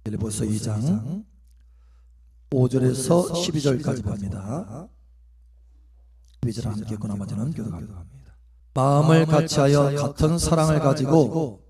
빌립보서 2장 5절에서 12절까지 봅니다. 12절 함께 읽고 나머지는 교독합니다. 마음을 같이하여 같은 사랑을 가지고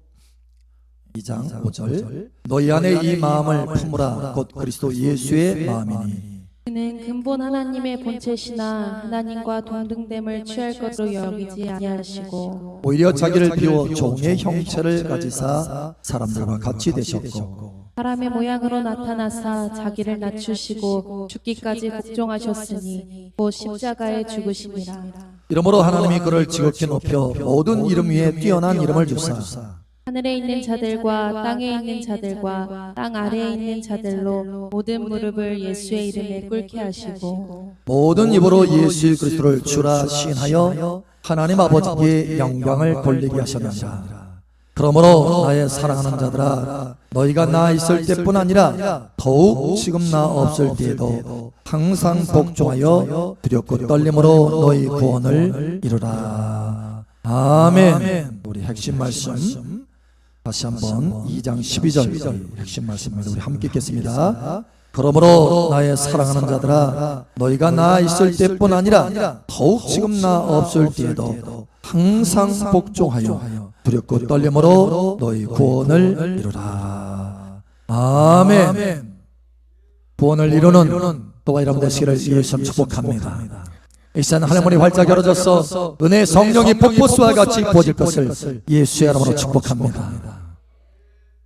2장 5절 너희 안에 이 마음을 품으라 곧 그리스도 예수의 마음이니 그는 근본 하나님의 본체시나 하나님과 동등됨을 취할 것으로 여기지 아니하시고 오히려 자기를 비워 종의 형체를 가지사 사람들과 같이 되셨고 사람의 모양으로 나타나사 자기를 낮추시고 죽기까지 복종하셨으니 곧 십자가에 죽으심이라. 이러므로 하나님이 그를 지극히 높여 모든 이름 위에 뛰어난 이름을 주사 하늘에 있는 자들과 땅에 있는 자들과 땅 아래에 있는 자들로 모든 무릎을 예수의 이름에 꿇게 하시고 모든 입으로 예수 그리스도를 주라 시인하여 하나님 아버지께 영광을 돌리게 하셨느니라. 그러므로 나의 사랑하는 자들아 너희가 나 있을 때뿐 아니라 더욱 지금 나 없을 때에도 항상 복종하여 두렵고 떨림으로 너희 구원을 이루라. 아멘. 우리 핵심 말씀 다시 한번 2장 12절 핵심 말씀입니다. 우리 함께 읽겠습니다. 그러므로 나의 사랑하는 자들아 너희가 나 있을 때뿐 아니라 더욱 지금 나 없을 때에도 항상 복종하여 두렵고 떨림으로 너희 구원을 이루라. 아멘. 구원을 이루는 또한 여러분 되시기를 예수님 축복합니다. 이 시간 하늘문이 활짝 열어져서 은혜의 성령이 폭포수와 같이 부어질 것을 예수의 이름으로 축복합니다.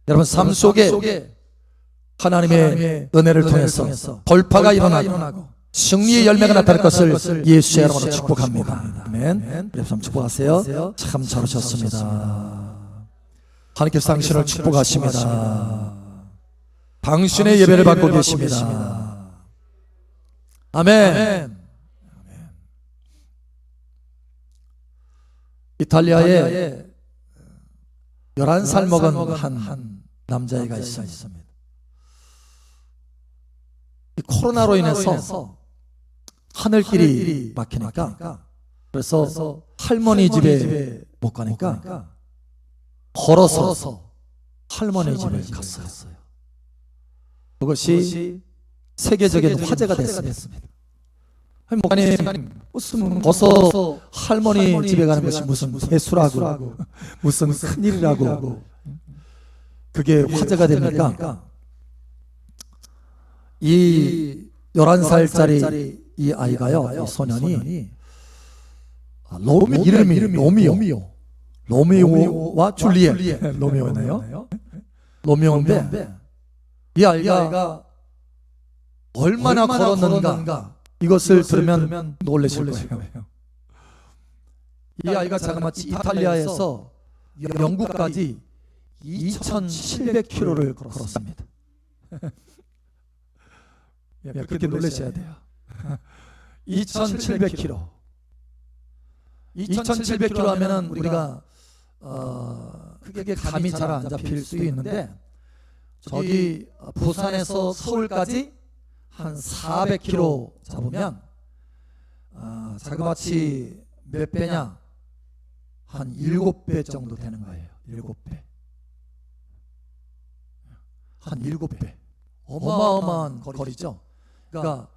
여러분 삶 속에 하나님의 은혜를 통해서 돌파가 일어나고 승리의 열매가 나타날 것을 예수의 이름으로 축복합니다. 아멘. 여러분 축복하세요. 참 잘하셨습니다. 하나님께서 당신을 축복하십니다. 당신의 예배를 받고 계십니다. 아멘. 이탈리아에 11살 먹은 한 남자애가 있습니다. 이 코로나로 인해서 하늘길이 막히니까 그래서 할머니 집에 못 가니까 걸어서 할머니 집에 갔어요. 그것이 세계적인 화제가 됐습니다. 목사님 무슨 벌써 할머니 집에 가는 것이 무슨 대수라고 무슨 큰일이라고 그게 화제가 되니까 이 11살짜리 이 아이가요, 이 소년이 이름이 로미오와 줄리엣 로미오네요. 로미오인데 이 아이가 얼마나 걸었는가 이것을 들으면 놀라실 거예요. 이 아이가 자그마치 이탈리아에서 영국까지 2,700km를 걸었습니다. 그렇게 놀라셔야 돼요. 2,700km. 2,700km 하면은 우리가 그게 감이 잘 안 잡힐 수 있는데 저기 부산에서 서울까지 한 400km 잡으면 자그마치 몇 배냐? 한 7배 정도 되는 거예요. 7배. 한 7배. 어마어마한 거리죠. 그러니까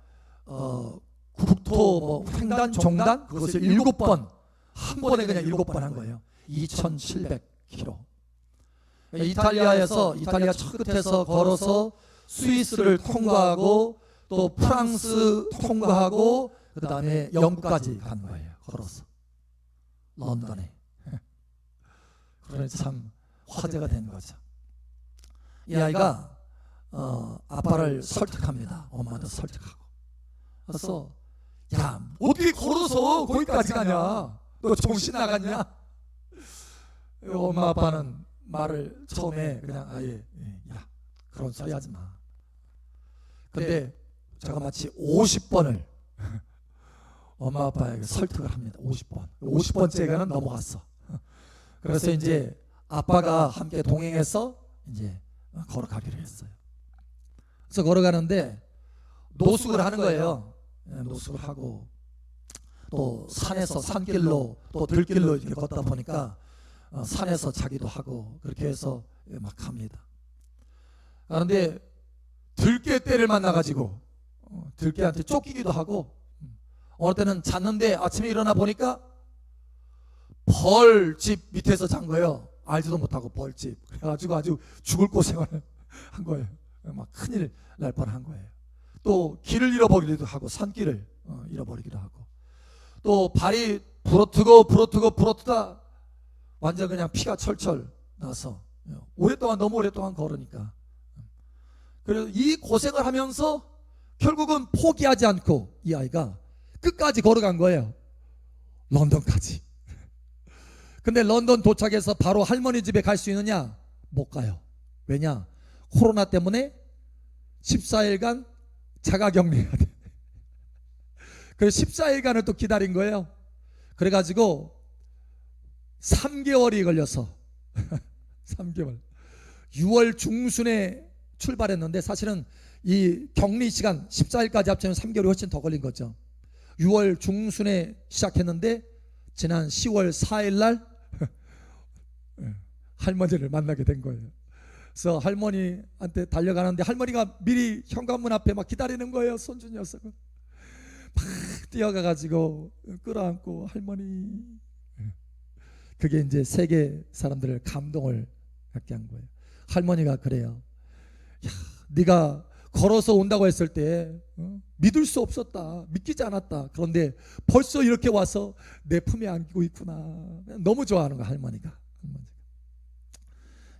국토 횡단 종단 그것을 7번 한 번에 그냥 7번 한 거예요. 2,700km. 이탈리아 저 끝에서 걸어서 스위스를 통과하고 또 프랑스 통과하고 그 다음에 영국까지 간 거예요. 걸어서 런던에. 그래서 참 화제가 된 거죠. 이 아이가 아빠를 설득합니다. 엄마도 설득하고. 그래서 야 어떻게 걸어서 거기까지 가냐? 너 정신 나갔냐? 엄마 아빠는 말을 처음에 그냥 아예 야 그런 소리 하지 마. 근데 제가 마치 50번을 엄마 아빠에게 설득을 합니다. 50번째가는 넘어갔어. 그래서 이제 아빠가 함께 동행해서 이제 걸어가기로 했어요. 그래서 걸어가는데 노숙을 하는 거예요. 노숙을 하고 또 산에서 산길로 또 들길로 이렇게 걷다 보니까 산에서 자기도 하고 그렇게 해서 막 갑니다. 그런데 들깨떼를 만나가지고 들깨한테 쫓기기도 하고, 어느 때는 잤는데 아침에 일어나 보니까 벌집 밑에서 잔 거예요. 알지도 못하고 벌집. 그래가지고 아주 죽을 고생을 한 거예요. 막 큰일 날 뻔한 거예요. 또 길을 잃어버리기도 하고, 산길을 잃어버리기도 하고, 또 발이 부러뜨다 완전 그냥 피가 철철 나서, 오랫동안, 너무 오랫동안 걸으니까. 그래서 이 고생을 하면서 결국은 포기하지 않고 이 아이가 끝까지 걸어간 거예요. 런던까지. 근데 런던 도착해서 바로 할머니 집에 갈 수 있느냐? 못 가요. 왜냐? 코로나 때문에 14일간 자가격리해야 돼. 그래서 14일간을 또 기다린 거예요. 그래가지고 3개월이 걸려서 3개월 6월 중순에 출발했는데, 사실은 이 격리 시간 14일까지 합치면 3개월이 훨씬 더 걸린 거죠. 6월 중순에 시작했는데 지난 10월 4일 날 할머니를 만나게 된 거예요. 그래서 할머니한테 달려가는데 할머니가 미리 현관문 앞에 막 기다리는 거예요. 손주 녀석은 막 뛰어가가지고 끌어안고 할머니. 그게 이제 세계 사람들을 감동을 갖게 한 거예요. 할머니가 그래요. 야, 네가 걸어서 온다고 했을 때 믿을 수 없었다, 믿기지 않았다. 그런데 벌써 이렇게 와서 내 품에 안기고 있구나. 너무 좋아하는 거야, 할머니가.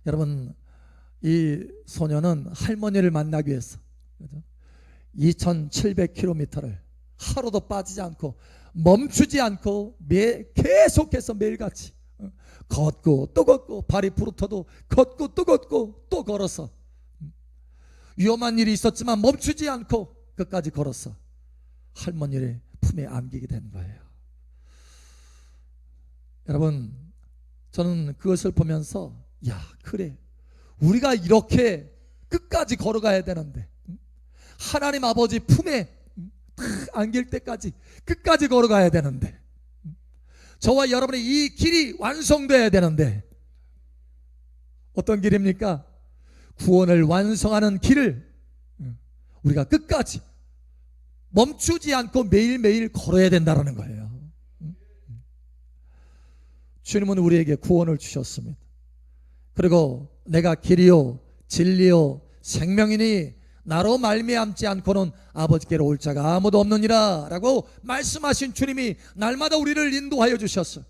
여러분, 이 소녀는 할머니를 만나기 위해서 2700km를 하루도 빠지지 않고 멈추지 않고 계속해서 매일같이 걷고 또 걷고, 발이 부르터도 걷고 또 걷고 또 걸어서, 위험한 일이 있었지만 멈추지 않고 끝까지 걸어서 할머니를 품에 안기게 된 거예요. 여러분, 저는 그것을 보면서 야, 그래, 우리가 이렇게 끝까지 걸어가야 되는데, 하나님 아버지 품에 안길 때까지 끝까지 걸어가야 되는데, 저와 여러분의 이 길이 완성돼야 되는데, 어떤 길입니까? 구원을 완성하는 길을 우리가 끝까지 멈추지 않고 매일매일 걸어야 된다는 거예요. 주님은 우리에게 구원을 주셨습니다. 그리고 내가 길이요 진리요 생명이니 나로 말미암지 않고는 아버지께로 올 자가 아무도 없느니라 라고 말씀하신 주님이 날마다 우리를 인도하여 주셨어요.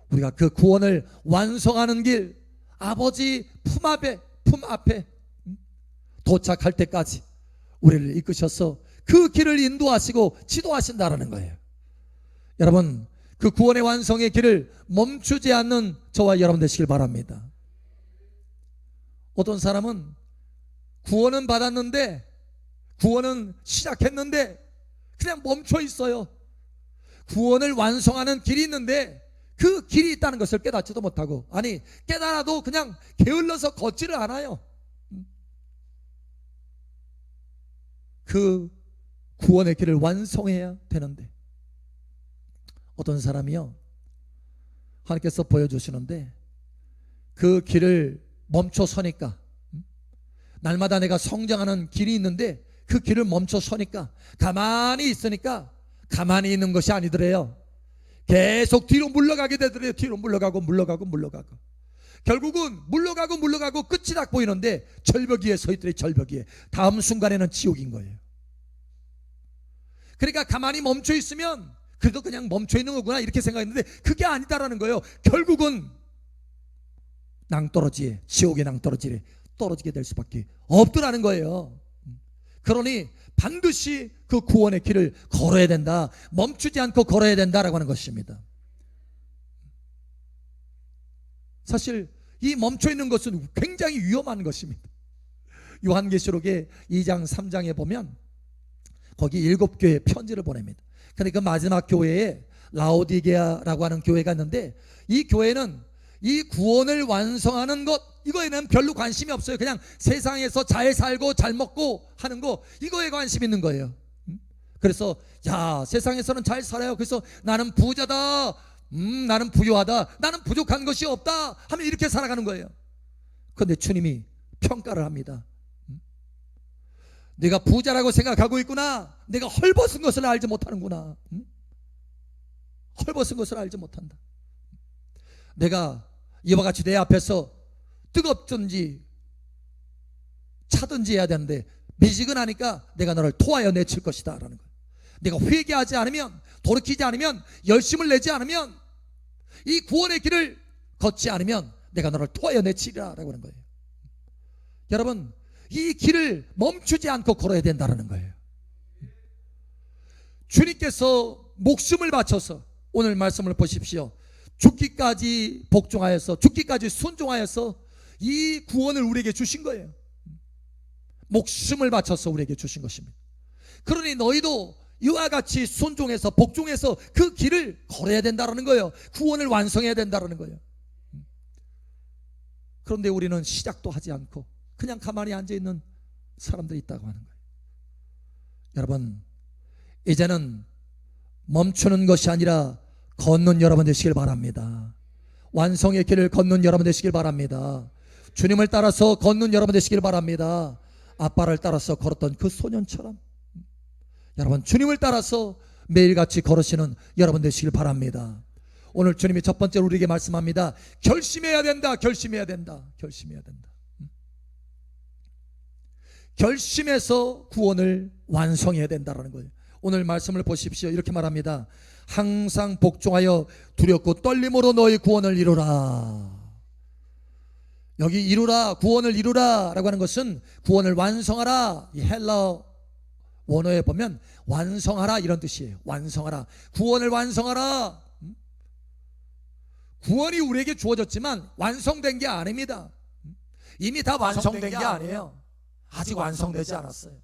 우리가 그 구원을 완성하는 길, 아버지 품 앞에 도착할 때까지 우리를 이끄셔서 그 길을 인도하시고 지도하신다라는 거예요. 여러분, 그 구원의 완성의 길을 멈추지 않는 저와 여러분 되시길 바랍니다. 어떤 사람은 구원은 받았는데, 구원은 시작했는데 그냥 멈춰 있어요. 구원을 완성하는 길이 있는데 그 길이 있다는 것을 깨닫지도 못하고, 아니 깨달아도 그냥 게을러서 걷지를 않아요. 그 구원의 길을 완성해야 되는데, 어떤 사람이요, 하나님께서 보여주시는데 그 길을 멈춰 서니까, 날마다 내가 성장하는 길이 있는데 그 길을 멈춰 서니까, 가만히 있으니까 가만히 있는 것이 아니더래요. 계속 뒤로 물러가게 되더래요. 뒤로 물러가고 결국은 물러가고 끝이 딱 보이는데 절벽 위에 서 있더래. 절벽 위에. 다음 순간에는 지옥인 거예요. 그러니까 가만히 멈춰 있으면 그래도 그냥 멈춰 있는 거구나 이렇게 생각했는데 그게 아니다라는 거예요. 결국은 낭떠러지에, 지옥의 낭떠러지에 떨어지게 될 수밖에 없더라는 거예요. 그러니 반드시 그 구원의 길을 걸어야 된다, 멈추지 않고 걸어야 된다라고 하는 것입니다. 사실 이 멈춰 있는 것은 굉장히 위험한 것입니다. 요한계시록의 2장 3장에 보면 거기 7교회에 편지를 보냅니다. 근데 그 마지막 교회에 라오디게아라고 하는 교회가 있는데, 이 교회는 이 구원을 완성하는 것, 이거에는 별로 관심이 없어요. 그냥 세상에서 잘 살고 잘 먹고 하는 거, 이거에 관심 있는 거예요. 그래서 야, 세상에서는 잘 살아요. 그래서 나는 부자다, 나는 부유하다, 나는 부족한 것이 없다 하면 이렇게 살아가는 거예요. 그런데 주님이 평가를 합니다. 내가 부자라고 생각하고 있구나. 내가 헐벗은 것을 알지 못하는구나. 헐벗은 것을 알지 못한다. 내가 이와 같이 내 앞에서 뜨겁든지 차든지 해야 되는데 미지근하니까 내가 너를 토하여 내칠 것이다 라는 거예요. 내가 회개하지 않으면, 돌이키지 않으면, 열심을 내지 않으면, 이 구원의 길을 걷지 않으면 내가 너를 토하여 내치리라 라고 하는 거예요. 여러분, 이 길을 멈추지 않고 걸어야 된다는 거예요. 주님께서 목숨을 바쳐서 오늘 말씀을 보십시오. 죽기까지 복종하여서, 죽기까지 순종하여서 이 구원을 우리에게 주신 거예요. 목숨을 바쳐서 우리에게 주신 것입니다. 그러니 너희도 이와 같이 순종해서 복종해서 그 길을 걸어야 된다는 거예요. 구원을 완성해야 된다는 거예요. 그런데 우리는 시작도 하지 않고 그냥 가만히 앉아있는 사람들이 있다고 하는 거예요. 여러분, 이제는 멈추는 것이 아니라 걷는 여러분 되시길 바랍니다. 완성의 길을 걷는 여러분 되시길 바랍니다. 주님을 따라서 걷는 여러분 되시길 바랍니다. 아빠를 따라서 걸었던 그 소년처럼 여러분, 주님을 따라서 매일같이 걸으시는 여러분 되시길 바랍니다. 오늘 주님이 첫 번째로 우리에게 말씀합니다. 결심해야 된다. 결심해야 된다. 결심해야 된다. 결심해서 구원을 완성해야 된다는 거예요. 오늘 말씀을 보십시오. 이렇게 말합니다. 항상 복종하여 두렵고 떨림으로 너희 구원을 이루라. 여기 이루라, 구원을 이루라 라고 하는 것은 구원을 완성하라, 이 헬라어 원어에 보면 완성하라 이런 뜻이에요. 완성하라, 구원을 완성하라. 구원이 우리에게 주어졌지만 완성된 게 아닙니다. 이미 다 완성된 게 아니에요. 아직 완성되지 않았어요.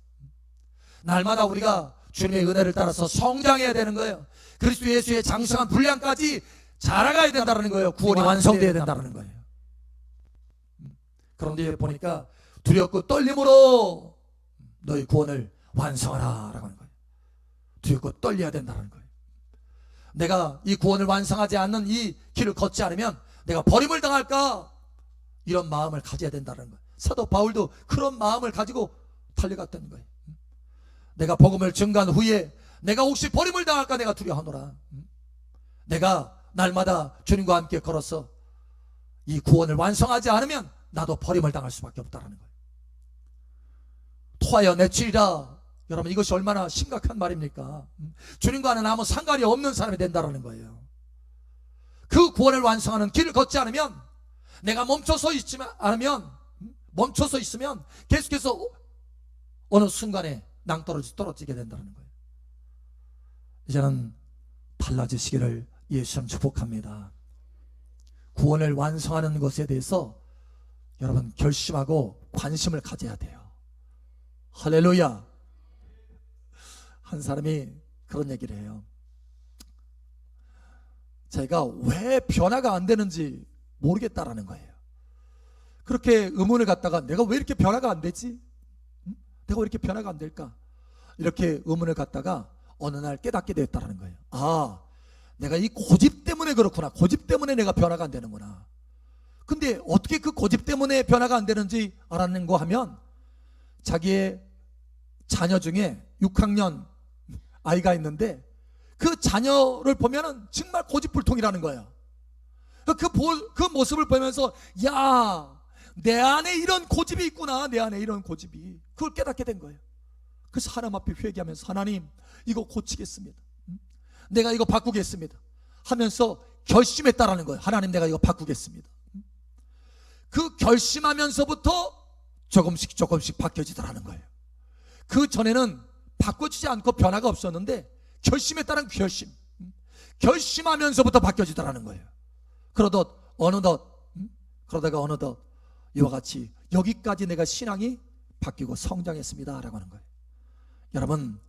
날마다 우리가 주님의 은혜를 따라서 성장해야 되는 거예요. 그리스도 예수의 장성한 분량까지 자라가야 된다는 거예요. 구원이 완성되어야 된다는 거예요. 그런데 보니까 두렵고 떨림으로 너희 구원을 완성하라 라고 하는 거예요. 두렵고 떨려야 된다는 거예요. 내가 이 구원을 완성하지 않는 이 길을 걷지 않으면 내가 버림을 당할까, 이런 마음을 가져야 된다는 거예요. 사도 바울도 그런 마음을 가지고 달려갔다는 거예요. 내가 복음을 증거한 후에 내가 혹시 버림을 당할까 내가 두려워하노라. 내가 날마다 주님과 함께 걸어서 이 구원을 완성하지 않으면 나도 버림을 당할 수밖에 없다는 거예요. 토하여 내치리라. 여러분, 이것이 얼마나 심각한 말입니까? 주님과는 아무 상관이 없는 사람이 된다는 거예요. 그 구원을 완성하는 길을 걷지 않으면, 내가 멈춰서 있으면 계속해서 어느 순간에 낭떠러지 떨어지게 된다는 거예요. 이제는 달라지시기를 예수님 축복합니다. 구원을 완성하는 것에 대해서 여러분 결심하고 관심을 가져야 돼요. 할렐루야. 한 사람이 그런 얘기를 해요. 제가 왜 변화가 안 되는지 모르겠다라는 거예요. 그렇게 의문을 갖다가 내가 왜 이렇게 변화가 안 되지? 내가 왜 이렇게 변화가 안 될까? 이렇게 의문을 갖다가 어느 날 깨닫게 되었다는 거예요. 아, 내가 이 고집 때문에 그렇구나. 고집 때문에 내가 변화가 안 되는구나. 근데 어떻게 그 고집 때문에 변화가 안 되는지 알았는가 하면, 자기의 자녀 중에 6학년 아이가 있는데 그 자녀를 보면은 정말 고집불통이라는 거예요. 그 모습을 보면서, 야, 내 안에 이런 고집이 있구나. 내 안에 이런 고집이. 그걸 깨닫게 된 거예요. 그래서 하나님 앞에 회개하면서, 하나님, 이거 고치겠습니다. 내가 이거 바꾸겠습니다 하면서 결심했다라는 거예요. 하나님, 내가 이거 바꾸겠습니다. 그 결심하면서부터 조금씩 바뀌어지더라는 거예요. 그 전에는 바꿔지지 않고 변화가 없었는데, 결심했다는 결심하면서부터 바뀌어지더라는 거예요. 그러다가 어느덧 이와 같이 여기까지 내가 신앙이 바뀌고 성장했습니다 라고 하는 거예요. 여러분,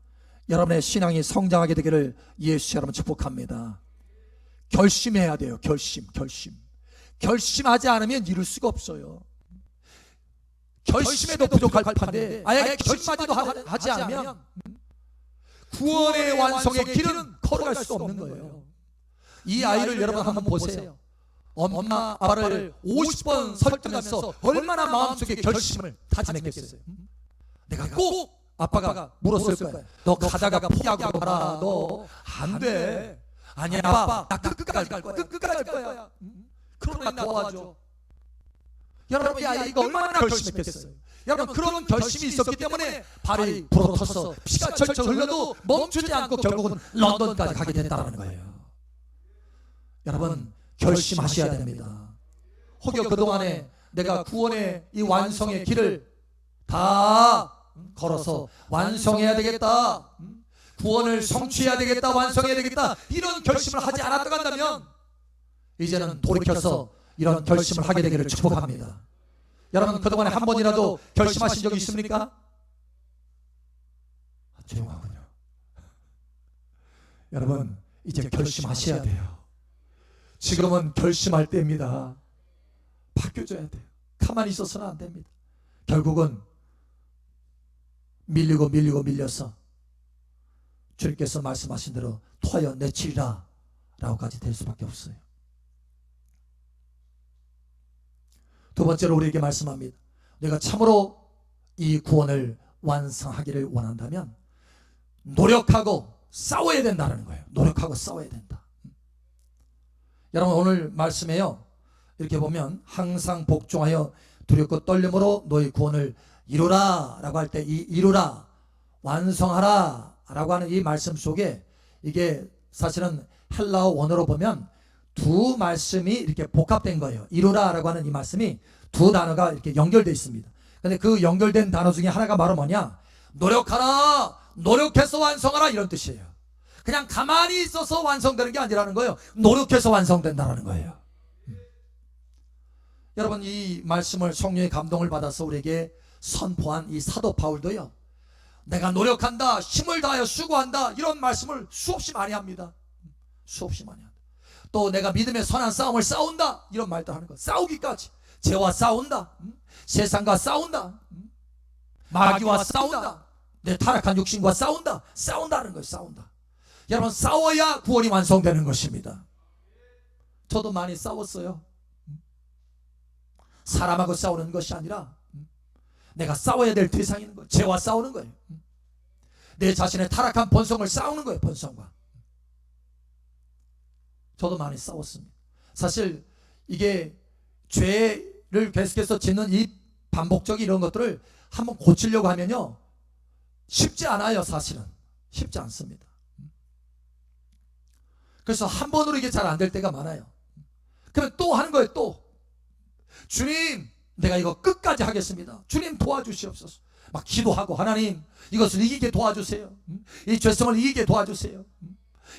여러분의 신앙이 성장하게 되기를 예수 여러분 축복합니다. 결심해야 돼요. 결심하지 않으면 이룰 수가 없어요. 결심에도 부족할 판데 아예 결심마저도 하지 않으면 구원의 완성의 길은 걸어갈 수 없는 거예요. 이 아이를 여러분 한번 보세요. 엄마 아빠를 50번 설득하면서 얼마나 마음속에 결심을 다짐했겠어요. 내가 꼭 아빠가 물었을 거야. 너 가다가 포기하고 가라. 너 안 돼. 아니야 아빠, 나 끝까지 갈 거야. 끝까지 갈 거야. 그러나 나 도와줘. 여러분, 이 아이가 얼마나 결심했겠어요. 여러분, 그런 결심이 있었기 때문에 발이 부러졌어. 피가 철철 흘러도 멈추지 않고 결국은 런던까지 가게 됐다는 거예요. 여러분, 결심하셔야 됩니다. 혹여 그동안에 내가 구원의 이 완성의 길을 다 걸어서 완성해야 되겠다, 구원을 성취해야 되겠다, 완성해야 되겠다, 이런 결심을 하지 않았다고 한다면 이제는 돌이켜서 이런 결심을 하게 되기를 축복합니다. 여러분, 그동안에 한 번이라도 결심하신 적이 있습니까? 조용하군요. 여러분, 이제 결심하셔야 돼요. 지금은 결심할 때입니다. 바뀌어줘야 돼요. 가만히 있어서는 안 됩니다. 결국은 밀려서 주님께서 말씀하신 대로 토하여 내치리라 라고까지 될 수밖에 없어요. 두 번째로 우리에게 말씀합니다. 내가 참으로 이 구원을 완성하기를 원한다면 노력하고 싸워야 된다는 거예요. 노력하고 싸워야 된다. 여러분, 오늘 말씀에요, 이렇게 보면 항상 복종하여 두렵고 떨림으로 너희 구원을 이루라 라고 할 때 이 이루라, 완성하라 라고 하는 이 말씀 속에 이게 사실은 헬라어 원어로 보면 두 말씀이 이렇게 복합된 거예요. 이루라 라고 하는 이 말씀이 두 단어가 이렇게 연결되어 있습니다. 근데 그 연결된 단어 중에 하나가 바로 뭐냐? 노력하라, 노력해서 완성하라, 이런 뜻이에요. 그냥 가만히 있어서 완성되는 게 아니라는 거예요. 노력해서 완성된다는 거예요. 여러분, 이 말씀을 성령의 감동을 받아서 우리에게 선포한 이 사도 바울도요, 내가 노력한다, 힘을 다하여 수고한다, 이런 말씀을 수없이 많이 합니다. 수없이 많이 합니다. 또 내가 믿음의 선한 싸움을 싸운다, 이런 말도 하는 거. 싸우기까지. 죄와 싸운다, 세상과 싸운다, 마귀와 싸운다, 내 타락한 육신과 싸운다, 싸운다는 거예요. 싸운다. 여러분, 싸워야 구원이 완성되는 것입니다. 저도 많이 싸웠어요. 사람하고 싸우는 것이 아니라 내가 싸워야 될 대상이 있는 거예요. 죄와 싸우는 거예요. 내 자신의 타락한 본성을 싸우는 거예요. 본성과. 저도 많이 싸웠습니다. 사실 이게 죄를 계속해서 짓는 이 반복적인 이런 것들을 한번 고치려고 하면요, 쉽지 않아요. 사실은 쉽지 않습니다. 그래서 한 번으로 이게 잘 안 될 때가 많아요. 그러면 또 하는 거예요. 또 주님, 내가 이거 끝까지 하겠습니다. 주님 도와주시옵소서. 막 기도하고, 하나님 이것을 이기게 도와주세요. 이 죄성을 이기게 도와주세요.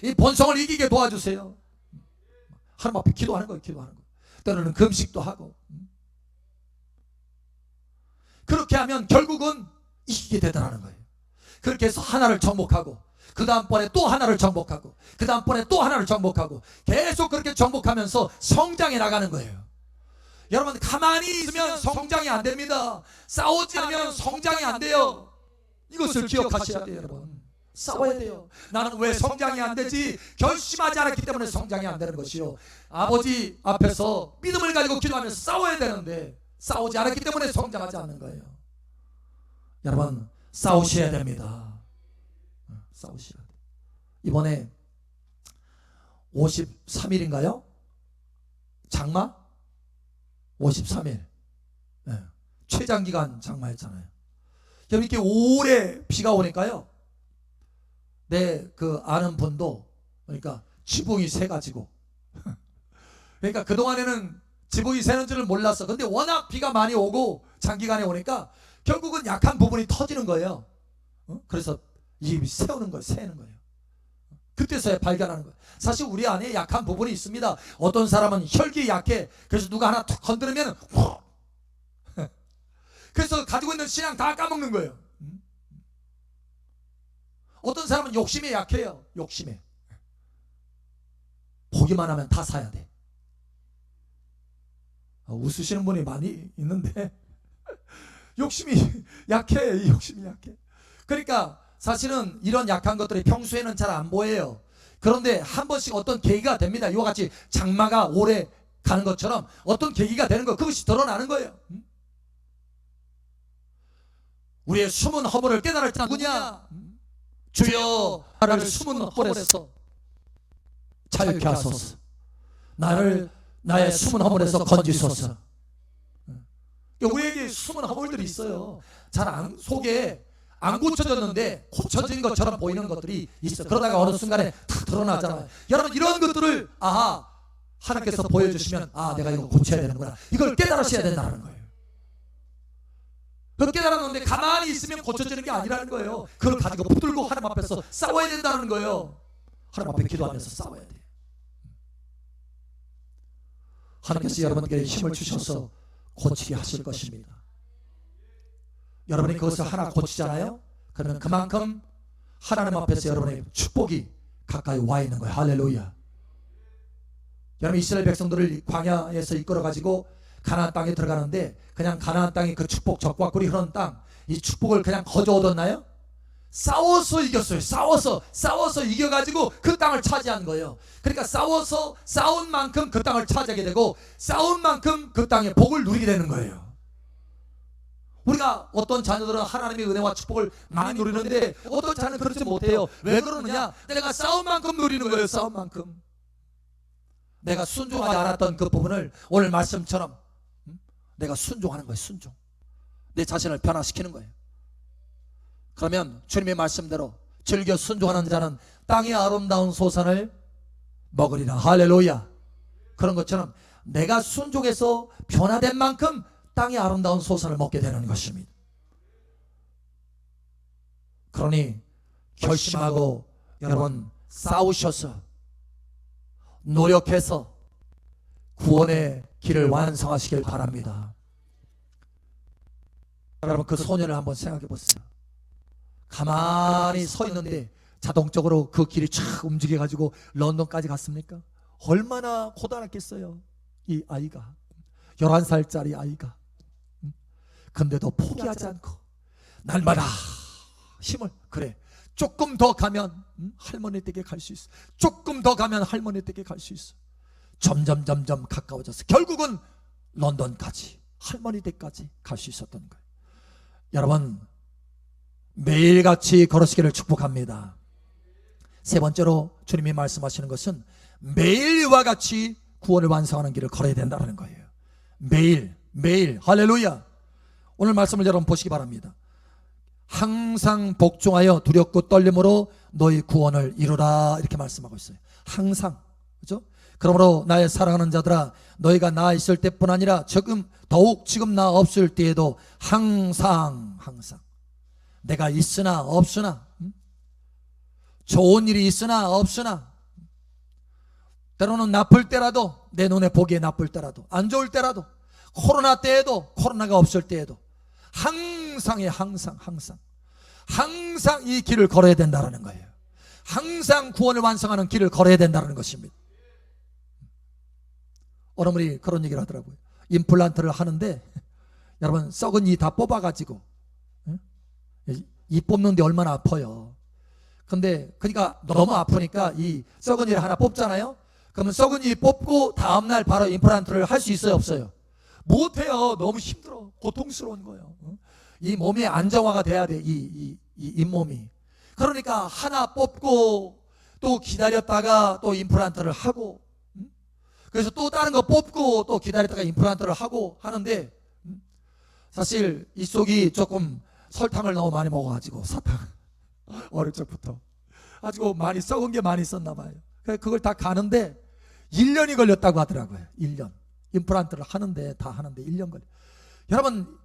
이 본성을 이기게 도와주세요. 하나님 앞에 기도하는 거예요. 기도하는 거. 때로는 금식도 하고. 그렇게 하면 결국은 이기게 되더라는 거예요. 그렇게 해서 하나를 정복하고, 그 다음번에 또 하나를 정복하고, 그 다음번에 또 하나를 정복하고, 계속 그렇게 정복하면서 성장해 나가는 거예요. 여러분, 가만히 있으면 성장이 안 됩니다. 싸우지 않으면 성장이 안 돼요. 이것을 기억하셔야 돼요. 여러분, 싸워야 돼요. 나는 왜 성장이 안 되지? 결심하지 않았기 때문에 성장이 안 되는 것이요, 아버지 앞에서 믿음을 가지고 기도하면서 싸워야 되는데 싸우지 않았기 때문에 성장하지 않는 거예요. 여러분, 싸우셔야 됩니다. 싸우셔야 돼요. 이번에 53일인가요? 장마? 53일. 네. 최장기간 장마였잖아요. 이렇게 오래 비가 오니까요, 내 그 아는 분도, 그러니까 지붕이 새가지고 그러니까 그동안에는 지붕이 새는 줄을 몰랐어. 근데 워낙 비가 많이 오고 장기간에 오니까 결국은 약한 부분이 터지는 거예요. 그래서 이 세우는 거예요. 새는 거예요. 그때서야 발견하는 거예요. 사실 우리 안에 약한 부분이 있습니다. 어떤 사람은 혈기 약해. 그래서 누가 하나 툭 건드리면 그래서 가지고 있는 신앙 다 까먹는 거예요. 어떤 사람은 욕심에 약해요. 욕심에. 보기만 하면 다 사야 돼. 웃으시는 분이 많이 있는데 욕심이 약해. 이 욕심이 약해. 그러니까 사실은 이런 약한 것들이 평소에는 잘 안 보여요. 그런데 한 번씩 어떤 계기가 됩니다. 이와 같이 장마가 오래 가는 것처럼 어떤 계기가 되는 거, 그것이 드러나는 거예요. 우리의 숨은 허물을 깨달을 자 누구냐? 주여 나를 숨은 허물에서 자유케 하소서. 나의 숨은 허물에서 건지소서. 우리에게 숨은 허물들이 있어요. 속에 안 고쳐졌는데 고쳐진 것처럼 보이는 것들이 있어. 그러다가 어느 순간에 탁 드러나잖아요. 여러분 이런 것들을 하나님께서 보여주시면 내가 이거 고쳐야 되는구나, 이걸 깨달으셔야 된다는 거예요. 그걸 깨달았는데 가만히 있으면 고쳐지는 게 아니라는 거예요. 그걸 가지고 붙들고 하나님 앞에서 싸워야 된다는 거예요. 하나님 앞에 기도하면서 싸워야 돼요. 하나님께서 여러분에게 힘을 주셔서 고치게 하실 것입니다. 여러분이 그것을 하나 고치잖아요. 그러면 그만큼 하나님 앞에서 여러분의 축복이 가까이 와 있는 거예요. 할렐루야. 여러분 이스라엘 백성들을 광야에서 이끌어가지고 가나안 땅에 들어가는데, 그냥 가나안 땅이 그 축복, 적과 꿀이 흐르는 땅, 이 축복을 그냥 거저 얻었나요? 싸워서 이겼어요. 싸워서 이겨가지고 그 땅을 차지한 거예요. 그러니까 싸운 만큼 그 땅을 차지하게 되고, 싸운 만큼 그 땅의 복을 누리게 되는 거예요. 우리가 어떤 자녀들은 하나님의 은혜와 축복을 많이 누리는데 어떤 자녀는 그렇지 못해요. 왜 그러느냐? 내가 싸운 만큼 누리는 거예요. 싸운 만큼. 내가 순종하지 않았던 그 부분을 오늘 말씀처럼 내가 순종하는 거예요. 순종. 내 자신을 변화시키는 거예요. 그러면 주님의 말씀대로 즐겨 순종하는 자는 땅의 아름다운 소산을 먹으리라. 할렐루야. 그런 것처럼 내가 순종해서 변화된 만큼 땅의 아름다운 소산을 먹게 되는 것입니다. 그러니 결심하고 여러분 싸우셔서 노력해서 구원의 길을 완성하시길 바랍니다. 여러분 그 소년을 한번 생각해 보세요. 가만히 서 있는데 자동적으로 그 길이 쫙 움직여 가지고 런던까지 갔습니까? 얼마나 고단했겠어요. 이 아이가 11살짜리 아이가. 근데도 포기하지 않고 날마다 힘을, 그래 조금 더 가면 할머니 댁에 갈 수 있어. 조금 더 가면 할머니 댁에 갈 수 있어. 점점 가까워져서 결국은 런던까지, 할머니 댁까지 갈 수 있었던 거예요. 여러분 매일같이 걸으시기를 축복합니다. 세 번째로 주님이 말씀하시는 것은 매일과 같이 구원을 완성하는 길을 걸어야 된다는 거예요. 매일 할렐루야. 오늘 말씀을 여러분 보시기 바랍니다. 항상 복종하여 두렵고 떨림으로 너희 구원을 이루라, 이렇게 말씀하고 있어요. 항상, 그렇죠? 그러므로 나의 사랑하는 자들아, 너희가 나 있을 때뿐 아니라 더욱 지금 나 없을 때에도 항상 내가 있으나 없으나, 좋은 일이 있으나 없으나, 때로는 나쁠 때라도, 내 눈에 보기에 나쁠 때라도, 안 좋을 때라도, 코로나 때에도, 코로나가 없을 때에도 항상 이 길을 걸어야 된다는 거예요. 항상 구원을 완성하는 길을 걸어야 된다는 것입니다. 어느 분이 그런 얘기를 하더라고요. 임플란트를 하는데 여러분 썩은 이 다 뽑아가지고 이 뽑는데 얼마나 아파요. 근데 그러니까 너무 아프니까 이 썩은 이를 하나 뽑잖아요. 그러면 썩은 이 뽑고 다음날 바로 임플란트를 할 수 있어요, 없어요? 못해요. 너무 힘들어. 고통스러운 거예요. 이 몸이 안정화가 돼야 돼. 이 잇몸이. 그러니까 하나 뽑고 또 기다렸다가 또 임플란트를 하고, 그래서 또 다른 거 뽑고 또 기다렸다가 임플란트를 하고 하는데, 사실 이 속이 조금 설탕을 너무 많이 먹어가지고, 사탕 어릴 적부터 가지고 많이 썩은 게 많이 있었나 봐요. 그걸 다 가는데 1년이 걸렸다고 하더라고요. 1년. 임플란트를 하는데 1년 걸려. 여러분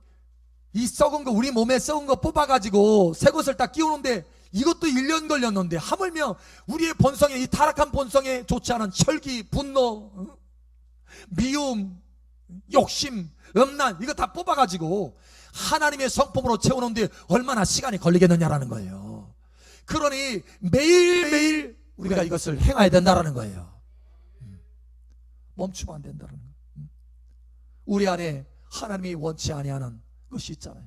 이 썩은 거, 우리 몸에 썩은 거 뽑아가지고 새 것을 딱 끼우는데 이것도 1년 걸렸는데, 하물며 우리의 본성에, 이 타락한 본성에 좋지 않은 혈기, 분노, 미움, 욕심, 음란, 이거 다 뽑아가지고 하나님의 성품으로 채우는데 얼마나 시간이 걸리겠느냐라는 거예요. 그러니 매일매일 우리가 이것을 행해야 된다라는 거예요. 멈추면 안 된다는 거예요. 우리 안에 하나님이 원치 아니하는 것이 있잖아요.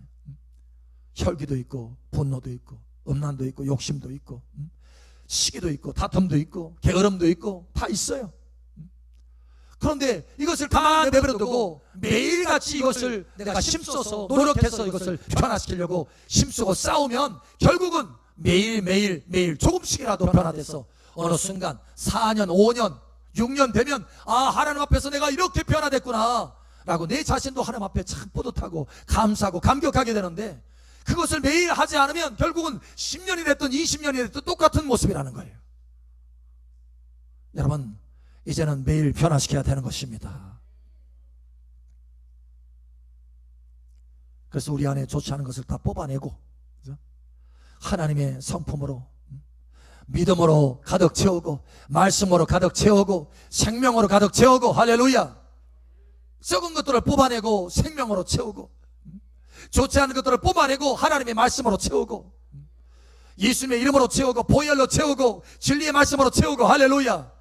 혈기도 있고 분노도 있고 음란도 있고 욕심도 있고 시기도 있고 다툼도 있고 게으름도 있고 다 있어요. 그런데 이것을 가만히 내버려두고 매일같이 이것을 내가 힘써서 노력해서 이것을 변화시키려고 힘쓰고 싸우면 결국은 매일 조금씩이라도 변화돼서 어느 순간 4년 5년 6년 되면 하나님 앞에서 내가 이렇게 변화됐구나 라고 내 자신도 하나님 앞에 참 뿌듯하고 감사하고 감격하게 되는데, 그것을 매일 하지 않으면 결국은 10년이 됐든 20년이 됐든 똑같은 모습이라는 거예요. 여러분, 이제는 매일 변화시켜야 되는 것입니다. 그래서 우리 안에 좋지 않은 것을 다 뽑아내고 하나님의 성품으로, 믿음으로 가득 채우고, 말씀으로 가득 채우고, 생명으로 가득 채우고, 할렐루야. 썩은 것들을 뽑아내고 생명으로 채우고, 좋지 않은 것들을 뽑아내고 하나님의 말씀으로 채우고, 예수님의 이름으로 채우고, 보혈로 채우고, 진리의 말씀으로 채우고, 할렐루야.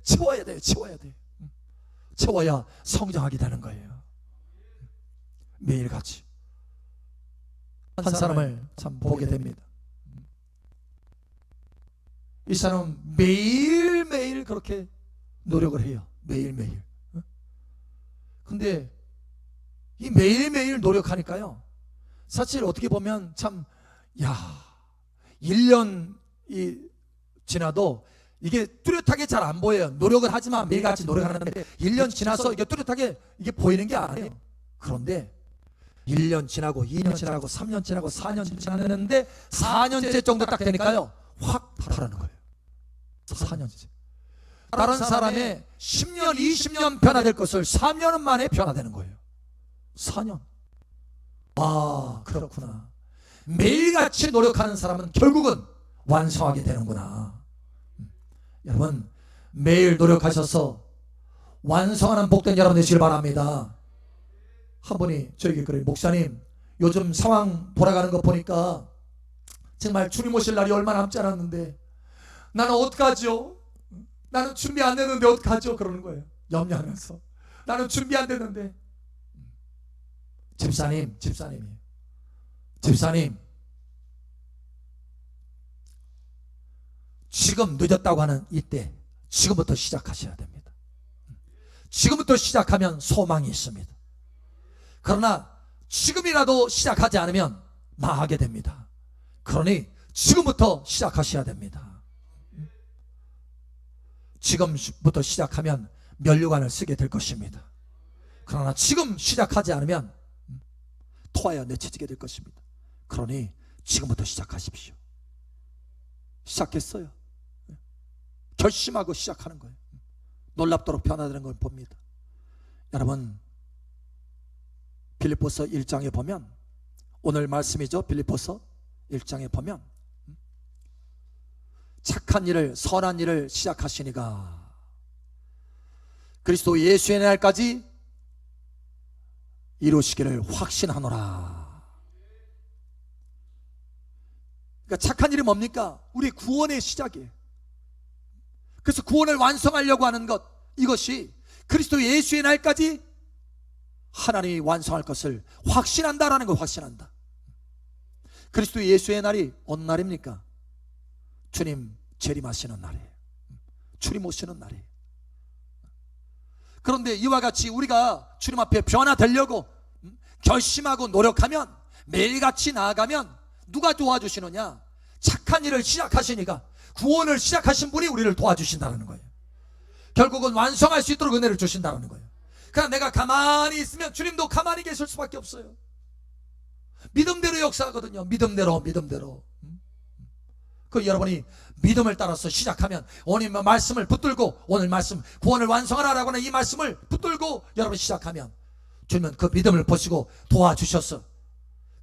채워야 돼요. 채워야 돼요. 채워야 성장하게 되는 거예요. 매일같이 한 사람을 참 보게 됩니다. 이 사람은 매일매일 그렇게 노력을 해요. 매일매일. 근데 이 매일매일 노력하니까요, 사실 어떻게 보면 참 1년이 지나도 이게 뚜렷하게 잘 안 보여요. 노력을 하지만 매일같이 노력하는데 1년 지나서 이게 뚜렷하게 이게 보이는 게 아니에요. 그런데 1년 지나고 2년 지나고 3년 지나고 4년 지났는데 4년째 정도 딱 되니까요, 확 다르는 거예요. 4년째. 다른 사람의 10년 20년 변화될 것을 3년 만에 변화되는 거예요. 4년. 그렇구나. 매일같이 노력하는 사람은 결국은 완성하게 되는구나. 여러분, 매일 노력하셔서 완성하는 복된 여러분 되시길 바랍니다. 한 분이 저에게 그래요. 목사님, 요즘 상황 돌아가는 거 보니까 정말 주님 오실 날이 얼마 남지 않았는데 나는 어떡하죠? 나는 준비 안 됐는데 어떡하죠? 그러는 거예요. 염려하면서. 나는 준비 안 됐는데. 집사님, 지금 늦었다고 하는 이때 지금부터 시작하셔야 됩니다. 지금부터 시작하면 소망이 있습니다. 그러나 지금이라도 시작하지 않으면 망하게 됩니다. 그러니 지금부터 시작하셔야 됩니다. 지금부터 시작하면 면류관을 쓰게 될 것입니다. 그러나 지금 시작하지 않으면 토하여 내쳐지게 될 것입니다. 그러니 지금부터 시작하십시오. 시작했어요. 결심하고 시작하는 거예요. 놀랍도록 변화되는 걸 봅니다. 여러분, 빌립보서 1장에 보면, 오늘 말씀이죠. 빌립보서 1장에 보면 착한 일을, 선한 일을 시작하시니가 그리스도 예수의 날까지 이루시기를 확신하노라. 그러니까 착한 일이 뭡니까? 우리 구원의 시작이에요. 그래서 구원을 완성하려고 하는 것, 이것이 그리스도 예수의 날까지 하나님이 완성할 것을 확신한다라는 걸 확신한다. 그리스도 예수의 날이 어느 날입니까? 주님 재림하시는 날이에요. 주님 오시는 날이에요. 그런데 이와 같이 우리가 주님 앞에 변화되려고 결심하고 노력하면, 매일같이 나아가면 누가 도와주시느냐? 착한 일을 시작하시니까, 구원을 시작하신 분이 우리를 도와주신다는 거예요. 결국은 완성할 수 있도록 은혜를 주신다는 거예요. 그러나 내가 가만히 있으면 주님도 가만히 계실 수밖에 없어요. 믿음대로 역사하거든요. 믿음대로. 그 여러분이 믿음을 따라서 시작하면, 오늘 말씀을 붙들고, 오늘 말씀 구원을 완성하라라고 하는 이 말씀을 붙들고 여러분 시작하면 주님은 그 믿음을 보시고 도와주셔서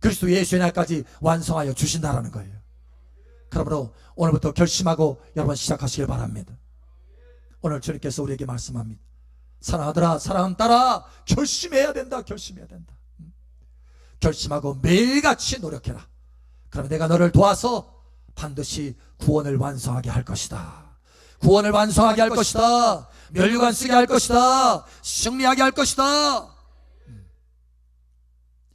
그리스도 예수의 날까지 완성하여 주신다라는 거예요. 그러므로 오늘부터 결심하고 여러분 시작하시길 바랍니다. 오늘 주님께서 우리에게 말씀합니다. 사랑하더라, 사랑하는 딸아, 결심해야 된다. 결심하고 매일같이 노력해라. 그러면 내가 너를 도와서 반드시 구원을 완성하게 할 것이다. 구원을 완성하게 할 것이다. 면류관 쓰게 할 것이다. 승리하게 할 것이다.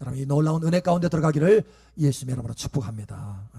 여러분, 이 놀라운 은혜 가운데 들어가기를 예수님의 이름으로 축복합니다.